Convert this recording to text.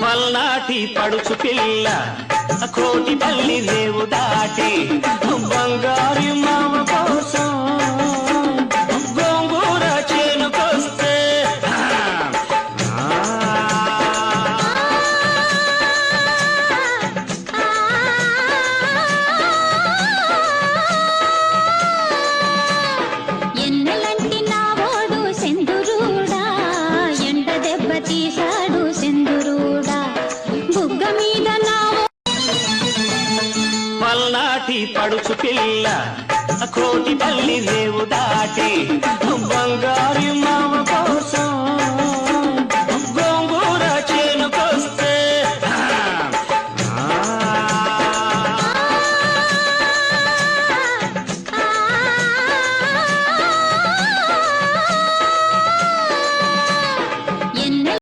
పల్నాటి పడుచు పిల్ల కోటి పల్లి రేవు దాటి బంగారు మామ కోసం గోంగూర చేనుకొస్తే ఎన్నెలంటి నా ఓడు సెందురుడా ఎండ దెబ్బ తీశాడు సెందురుడా బుగ్గ మీద నా పల్నాటి పడుచు పిల్ల కోటి పల్లి రేవు దాటి బంగారు మామ కోసం